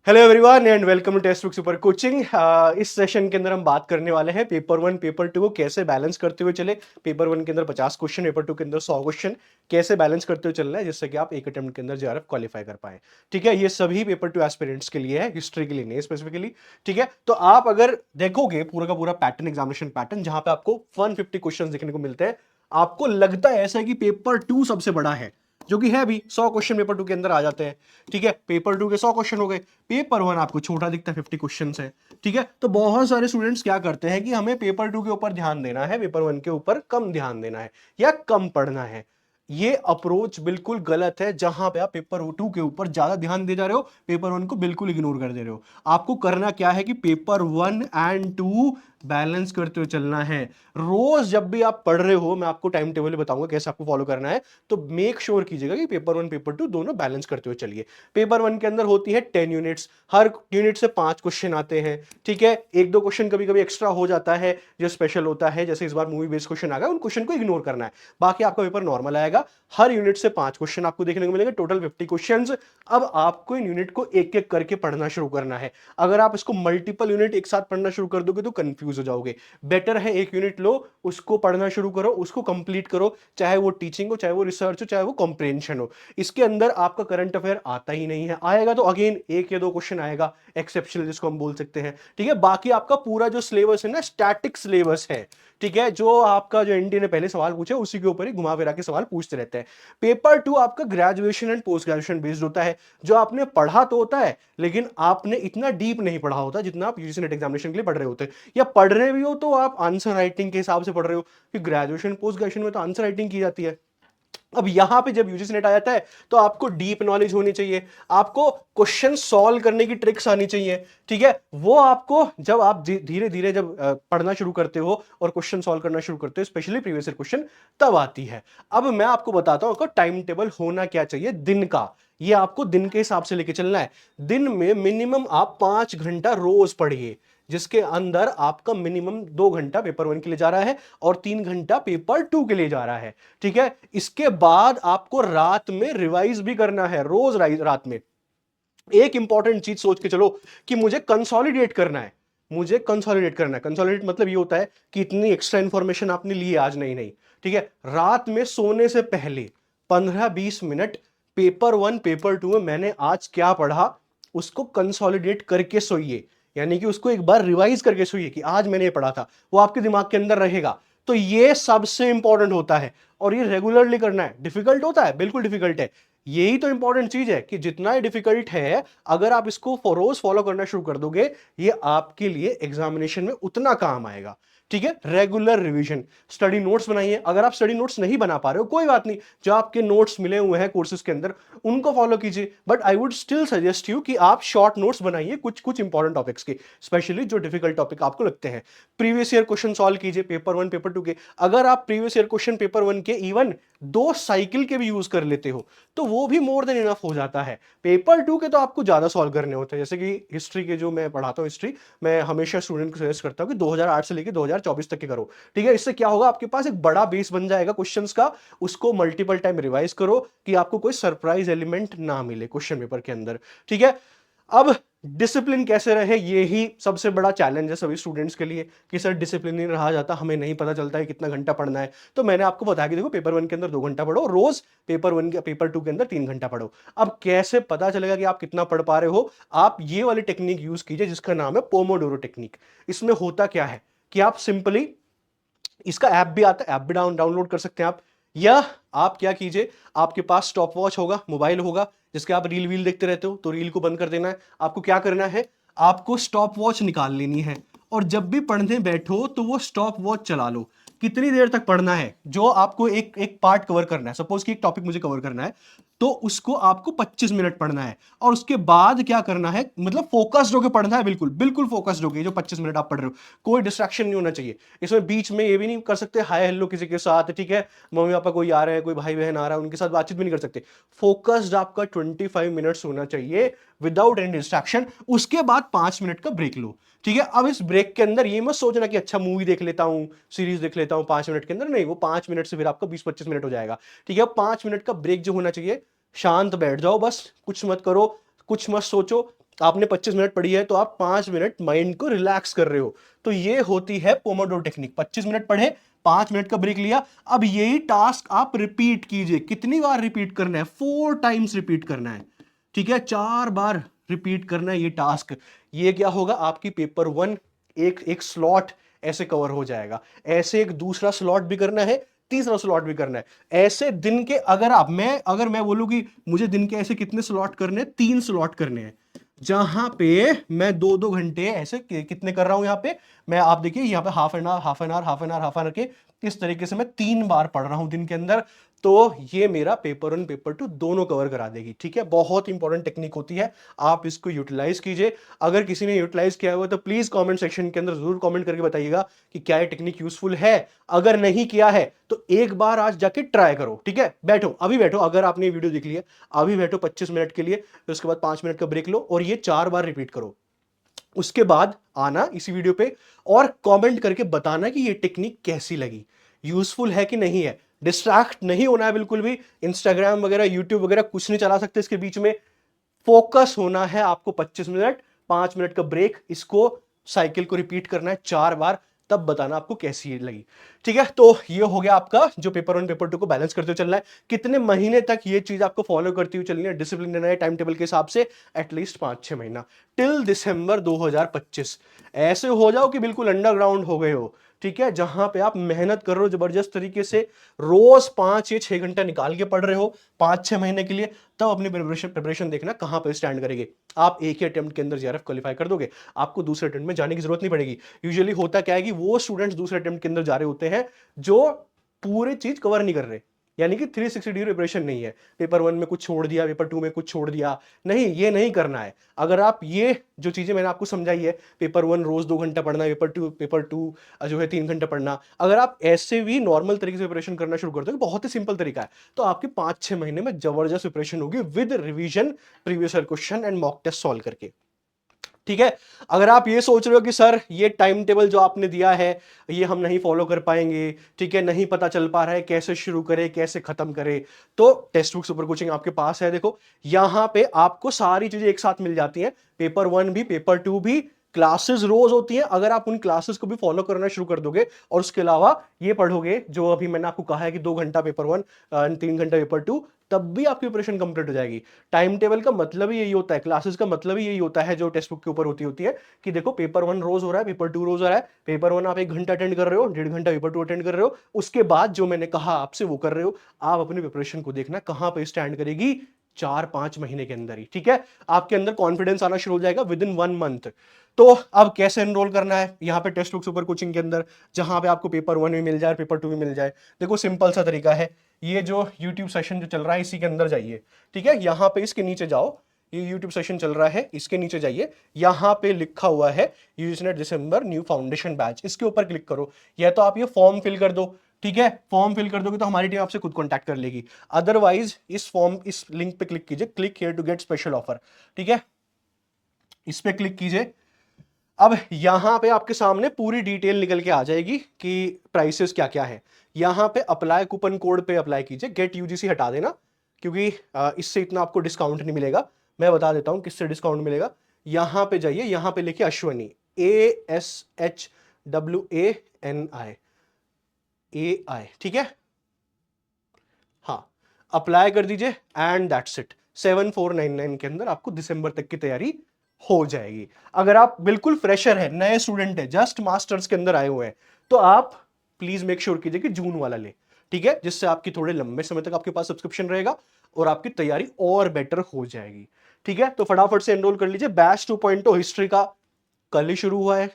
Hello everyone and welcome to Testbook super coaching. इस session के अंदर हम बात करने वाले हैं पेपर वन पेपर टू को कैसे बैलेंस करते हुए चले। पेपर वन के अंदर 50 क्वेश्चन, पेपर टू के अंदर 100 क्वेश्चन, कैसे बैलेंस करते हुए चलना है जिससे कि आप एक अटेम्प्ट के अंदर जेआरएफ क्वालिफाई कर पाए। ठीक है, ये सभी पेपर टू एस्पिरेंट्स के लिए है, हिस्ट्री के लिए नहीं स्पेसिफिकली। ठीक है, तो आप अगर देखोगे पूरा का पूरा पैटर्न, एग्जामिनेशन पैटर्न, जहां पे आपको 150 क्वेश्चन देखने को मिलते हैं, आपको लगता है ऐसा है कि पेपर टू सबसे बड़ा है, जो कि है भी। 100 क्वेश्चन पेपर टू के अंदर आ जाते हैं। ठीक है, पेपर टू के 100 क्वेश्चन हो गए, पेपर वन आपको छोटा दिखता है, 50 क्वेश्चन है। ठीक है, तो बहुत सारे स्टूडेंट्स क्या करते हैं कि हमें पेपर टू के ऊपर ध्यान देना है, पेपर वन के ऊपर कम ध्यान देना है या कम पढ़ना है। ये अप्रोच बिल्कुल गलत है। जहां पे आप पेपर टू के ऊपर ज्यादा ध्यान दे जा रहे हो, पेपर वन को बिल्कुल इग्नोर कर दे रहे हो। आपको करना क्या है कि paper one and two balance करते हुए चलना है। रोज जब भी आप पढ़ रहे हो, मैं आपको टाइम टेबल बताऊंगा कैसे आपको फॉलो करना है, तो मेक श्योर कीजिएगा कि पेपर वन पेपर टू दोनों बैलेंस करते हुए चलिए। पेपर वन के अंदर होती है 10 यूनिट्स, हर यूनिट से 5 क्वेश्चन आते हैं। ठीक है, एक दो क्वेश्चन कभी कभी एक्स्ट्रा हो जाता है जो स्पेशल होता है, जैसे इस बार मूवी बेस्ड क्वेश्चन आ गया, उन क्वेश्चन को इग्नोर करना है। बाकी आपका पेपर नॉर्मल आएगा। हर यूनिट से 5 क्वेश्चन आपको देखने को मिलेंगे, टोटल 50 क्वेश्चंस। अब आपको इन यूनिट को एक एक करके पढ़ना शुरू करना है। अगर आप इसको मल्टीपल यूनिट एक साथ पढ़ना शुरू कर दोगे तो कंफ्यूज हो जाओगे। बेटर है एक यूनिट लो, उसको पढ़ना शुरू करो, उसको कंप्लीट करो, चाहे वो टीचिंग हो, चाहे वो रिसर्च हो, चाहे वो कॉम्प्रिहेंशन हो। इसके अंदर आपका करंट अफेयर आता ही नहीं है, आएगा तो अगेन एक या दो क्वेश्चन आएगा एक्सेप्शनल, जिसको हम बोल सकते हैं। ठीक है, बाकी आपका पूरा जो सिलेबस है ना, स्टैटिक सिलेबस है। ठीक है, जो आपका जो एनडीए ने पहले सवाल पूछे उसी के ऊपर ही घुमा फिरा के सवाल पूछते रहते हैं। पेपर टू आपका graduation and post graduation based होता है। जो आपने पढ़ा तो होता है, लेकिन आपने इतना डीप नहीं पढ़ा होता जितना आप यूजीसी नेट एग्जामिनेशन के लिए पढ़ रहे होते हैं, या पढ़ रहे भी हो तो आप आंसर राइटिंग के हिसाब से पढ़ रहे हो, कि ग्रेजुएशन पोस्ट ग्रेजुएशन में तो आंसर राइटिंग की जाती है। अब यहां पे जब यूजीसी नेट आ जाता है तो आपको डीप नॉलेज होनी चाहिए, आपको क्वेश्चन सॉल्व करने की ट्रिक्स आनी चाहिए। ठीक है, वो आपको जब आप धीरे धीरे जब पढ़ना शुरू करते हो और क्वेश्चन सॉल्व करना शुरू करते हो, स्पेशली प्रीवियस ईयर क्वेश्चन, तब आती है। अब मैं आपको बताता हूं टाइम टेबल होना क्या चाहिए दिन का। ये आपको दिन के हिसाब से लेके चलना है। दिन में मिनिमम आप 5 घंटा रोज पढ़िए, जिसके अंदर आपका मिनिमम 2 घंटा पेपर वन के लिए जा रहा है और 3 घंटा पेपर टू के लिए जा रहा है। ठीक है, इसके बाद आपको रात में रिवाइज भी करना है, रोज रात में। एक इंपॉर्टेंट चीज सोच के चलो कि मुझे कंसोलिडेट करना है, मुझे कंसोलिडेट करना है। कंसोलिडेट मतलब ये होता है कि इतनी एक्स्ट्रा इंफॉर्मेशन आपने ली आज, नहीं नहीं। ठीक है, रात में सोने से पहले 15-20 minute paper one paper two में मैंने आज क्या पढ़ा उसको कंसोलिडेट करके सोइए। यानी कि उसको एक बार रिवाइज करके सोइए कि आज मैंने ये पढ़ा था, वो आपके दिमाग के अंदर रहेगा। तो ये सबसे इंपॉर्टेंट होता है और ये रेगुलरली करना है। डिफिकल्ट होता है, बिल्कुल डिफिकल्ट है। यही तो इंपॉर्टेंट चीज है कि जितना ही डिफिकल्ट है, अगर आप इसको रोज फॉलो करना शुरू कर दोगे, ये आपके लिए एग्जामिनेशन में उतना काम आएगा। ठीक है, रेगुलर रिवीजन, स्टडी नोट्स बनाइए। अगर आप स्टडी नोट्स नहीं बना पा रहे हो कोई बात नहीं, जो आपके नोट्स मिले हुए हैं कोर्सेज के अंदर उनको फॉलो कीजिए, but I would still suggest you कि आप शॉर्ट नोट्स बनाइए कुछ कुछ इंपॉर्टेंट टॉपिक्स के, स्पेशली जो डिफिकल्ट टॉपिक आपको लगते हैं। प्रीवियस ईयर क्वेश्चन सॉल्व कीजिए पेपर वन पेपर टू के। अगर आप previous year question paper one के इवन 2 साइकिल के भी यूज कर लेते हो तो वो भी मोर देन इनफ हो जाता है। पेपर टू के तो आपको ज्यादा सॉल्व करने होते हैं। जैसे कि हिस्ट्री के जो मैं पढ़ाता हूँ, हिस्ट्री मैं हमेशा स्टूडेंट को सजेस्ट करता हूँ कि 2008 से लेकर 2024 तक के करो। ठीक है, इससे क्या होगा, आपके पास एक बड़ा बेस बन जाएगा क्वेश्चंस का। उसको मल्टीपल टाइम रिवाइज करो कि आपको कोई सरप्राइज एलिमेंट ना मिले क्वेश्चन पेपर के अंदर। ठीक है, अब डिसिप्लिन कैसे रहे, यही सबसे बड़ा चैलेंज है सभी स्टूडेंट्स के लिए कि सर डिसिप्लिन नहीं रहा जाता, हमें नहीं पता चलता है कितना घंटा पढ़ना है। तो मैंने आपको बताया कि देखो, पेपर वन के अंदर 2 घंटा पढ़ो रोज, पेपर वन के पेपर टू के अंदर 3 घंटा पढ़ो। अब कैसे पता चलेगा कि आप कितना पढ़ पा रहे हो? आप ये वाली टेक्निक यूज कीजिए जिसका नाम है पोमोडोरो टेक्निक। इसमें होता क्या है कि आप सिंपली, इसका ऐप भी आता है, ऐप भी डाउनलोड कर सकते हैं आप, या आप क्या कीजिए, आपके पास स्टॉप वॉच होगा, मोबाइल होगा, जिसके आप रील व्हील देखते रहते हो, तो रील को बंद कर देना है। आपको क्या करना है, आपको स्टॉप वॉच निकाल लेनी है और जब भी पढ़ने बैठो तो वो स्टॉप वॉच चला लो। कितनी देर तक पढ़ना है, जो आपको एक एक पार्ट कवर करना है, सपोज कि एक टॉपिक मुझे कवर करना है, तो उसको आपको 25 मिनट पढ़ना है। और उसके बाद क्या करना है, मतलब फोकस्ड होकर पढ़ना है, बिल्कुल बिल्कुल फोकस्ड होकर, जो 25 मिनट आप पढ़ रहे हो कोई डिस्ट्रैक्शन नहीं होना चाहिए। इसमें बीच में ये भी नहीं कर सकते हाय हेलो किसी के साथ, ठीक है, मम्मी पापा कोई आ रहे हैं, कोई भाई बहन आ रहा है, उनके साथ बातचीत भी नहीं कर सकते। फोकस्ड आपका 25 मिनट्स होना चाहिए विदाउट एनी डिस्ट्रैक्शन। उसके बाद 5 मिनट का ब्रेक लो। ठीक है, अब इस ब्रेक के अंदर ये मत सोचना कि अच्छा मूवी देख लेता हूं, सीरीज देख लेता हूं 5 मिनट के अंदर, नहीं, वो 5 मिनट से फिर आपका 20-25 मिनट हो जाएगा। ठीक है, 5 मिनट का ब्रेक जो होना चाहिए, शांत बैठ जाओ, बस कुछ मत करो, कुछ मत सोचो, आपने 25 मिनट पढ़ी है तो आप 5 मिनट माइंड को रिलैक्स कर रहे हो। तो ये होती है पोमोडोरो टेक्निक। 25 मिनट पढ़े, 5 मिनट का ब्रेक लिया, अब यही टास्क आप रिपीट कीजिए। कितनी बार रिपीट करना है? 4 टाइम्स रिपीट करना है, ठीक है, 4 बार रिपीट करना है ये टास्क। ये क्या होगा, आपकी पेपर 1 एक एक स्लॉट ऐसे कवर हो जाएगा। ऐसे एक दूसरा स्लॉट भी करना है, तीसरा स्लॉट भी करना है। ऐसे दिन के अगर मैं बोलूं कि मुझे दिन के ऐसे कितने स्लॉट करने हैं, 3 स्लॉट करने हैं, जहां पे मैं 2-2 घंटे ऐसे कितने कर रहा हूं यहां पे मैं, आप देखिए यहां पे half an hour half an hour half an hour half an hour के इस तरीके से मैं 3 बार पढ़ रहा हूं दिन के अंदर। तो ये मेरा पेपर 1 पेपर 2 दोनों कवर करा देगी, ठीक है। बहुत इंपॉर्टेंट टेक्निक होती है, आप इसको यूटिलाइज कीजिए। अगर किसी ने यूटिलाइज किया हुआ तो प्लीज कमेंट सेक्शन के अंदर जरूर कमेंट करके बताइएगा कि क्या ये टेक्निक यूजफुल है। अगर नहीं किया है तो एक बार आज जाके ट्राई करो, ठीक है। बैठो, अभी बैठो, अगर आपने वीडियो देख लिया अभी बैठो 25 मिनट के लिए, फिर उसके बाद 5 मिनट का ब्रेक लो और ये 4 बार रिपीट करो। उसके बाद आना इसी वीडियो पे और कमेंट करके बताना कि ये टेक्निक कैसी लगी, यूजफुल है कि नहीं है। डिस्ट्रैक्ट नहीं होना है बिल्कुल भी, इंस्टाग्राम वगैरह यूट्यूब वगैरह कुछ नहीं चला सकते इसके बीच में। फोकस होना है आपको। 25 मिनट, 5 मिनट का ब्रेक, इसको साइकिल को रिपीट करना है 4 बार, तब बताना आपको कैसी लगी, ठीक है। तो ये हो गया आपका जो पेपर 1 पेपर 2 को बैलेंस करते हुए चलना है। कितने महीने तक ये चीज आपको फॉलो करती हुई चलनी है, डिसिप्लिन रहना है टाइम टेबल के हिसाब से, एटलीस्ट 5-6 महीना, टिल दिसंबर 2025। ऐसे हो जाओ कि बिल्कुल अंडरग्राउंड हो गए हो, ठीक है, जहां पे आप मेहनत कर रहे हो जबरदस्त तरीके से, रोज 5 या 6 घंटा निकाल के पढ़ रहे हो 5-6 महीने के लिए। तब अपनी प्रिपरेशन देखना कहां पे स्टैंड करेगी। आप एक ही अटेम्प्ट के अंदर जेआरएफ क्वालिफाई कर दोगे, आपको दूसरे अटेम्प्ट में जाने की जरूरत नहीं पड़ेगी। यूजुअली होता क्या है कि वो स्टूडेंट्स दूसरे अटेम्प्ट के अंदर जा रहे होते हैं जो पूरी चीज कवर नहीं कर रहे, यानी कि 360 डिग्री प्रिपरेशन नहीं है। पेपर 1 में कुछ छोड़ दिया, पेपर 2 में कुछ छोड़ दिया, नहीं, ये नहीं करना है। अगर आप ये जो चीजें मैंने आपको समझाई है, पेपर 1 रोज 2 घंटा पढ़ना, पेपर 2 जो है 3 घंटा पढ़ना, अगर आप ऐसे भी नॉर्मल तरीके से प्रिपरेशन करना शुरू कर दो, बहुत ही सिंपल तरीका है, तो आपके 5-6 महीने में जबरदस्त प्रिपरेशन होगी with revision, previous year question and mock test solve करके, ठीक है। अगर आप ये सोच रहे हो कि सर ये टाइम टेबल जो आपने दिया है ये हम नहीं फॉलो कर पाएंगे, ठीक है, नहीं पता चल पा रहा है कैसे शुरू करें कैसे खत्म करें, तो टेक्स्ट बुक सुपर कोचिंग आपके पास है। देखो यहां पे आपको सारी चीजें एक साथ मिल जाती हैं, पेपर 1 भी पेपर 2 भी, क्लासेस रोज होती हैं। अगर आप उन क्लासेस को भी फॉलो करना शुरू कर दोगे और उसके अलावा ये पढ़ोगे जो अभी मैंने आपको कहा है कि 2 घंटा पेपर 1, 3 घंटा पेपर 2, तब भी आपकी प्रिपरेशन कंप्लीट हो जाएगी। टाइम टेबल का मतलब ही यही होता है, क्लासेस का मतलब ही यही होता है जो टेक्स्ट बुक के ऊपर होती है कि देखो पेपर 1 रोज हो रहा है, पेपर 2 रोज हो रहा है, पेपर 1 आप 1 घंटा अटेंड कर रहे हो, 1.5 घंटा पेपर 2 अटेंड कर रहे हो, उसके बाद जो मैंने कहा आपसे वो कर रहे हो। आप अपनी प्रिपरेशन को देखना कहां पे स्टैंड करेगी 4-5 महीने के अंदर ही, ठीक है। आपके अंदर कॉन्फिडेंस आना शुरू हो जाएगा विद इन 1 मंथ। तो अब कैसे एनरोल करना है यहाँ पे टेक्स्ट बुक सुपर कोचिंग के अंदर, जहां पे आपको पेपर 1 भी मिल जाए पेपर 2 भी मिल जाए। देखो सिंपल सा तरीका है, ये जो YouTube सेशन जो चल रहा है इसी के अंदर जाइए, ठीक है, यहां पे इसके नीचे जाओ, ये YouTube सेशन चल रहा है इसके नीचे जाइए, यहां पे लिखा हुआ है यूजीसी दिसंबर न्यू फाउंडेशन बैच, इसके ऊपर क्लिक करो। या तो आप ये फॉर्म फिल कर दो, ठीक है, फॉर्म फिल कर दोगे तो हमारी टीम आपसे खुद कांटेक्ट कर लेगी। अदरवाइज इस लिंक पे क्लिक कीजिए, click here to get special offer, ठीक है, इस पे क्लिक कीजिए। अब यहां पे आपके सामने पूरी डिटेल निकल के आ जाएगी कि प्राइसेस क्या क्या है। यहां पे अप्लाई कूपन कोड पे अप्लाई कीजिए, गेट यूजीसी हटा देना क्योंकि इससे इतना आपको डिस्काउंट नहीं मिलेगा। मैं बता देता हूं किससे डिस्काउंट मिलेगा। यहां पे जाइए, यहां पे लिखिए अश्वनी, ASHWANI, ठीक है, हाँ, अप्लाई कर दीजिए एंड दैट्स इट। 7499 के अंदर आपको दिसंबर तक की तैयारी हो जाएगी। अगर आप बिल्कुल फ्रेशर है, नए स्टूडेंट है, जस्ट मास्टर्स के अंदर आए हुए हैं, तो आप प्लीज मेक श्योर कीजिए कि जून वाला ले, ठीक है, जिससे आपकी थोड़े लंबे समय तक आपके पास सब्सक्रिप्शन रहेगा और आपकी तैयारी और बेटर हो जाएगी, ठीक है। तो फटाफट से एनरोल कर लीजिए। बैच 2.0 हिस्ट्री का कल ही शुरू हुआ है,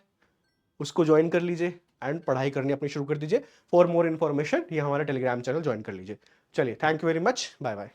उसको ज्वाइन कर लीजिए एंड पढ़ाई करनी अपनी शुरू कर दीजिए। फॉर मोर इन्फॉर्मेशन ये हमारा टेलीग्राम चैनल ज्वाइन कर लीजिए। चलिए, thank you very much, bye bye.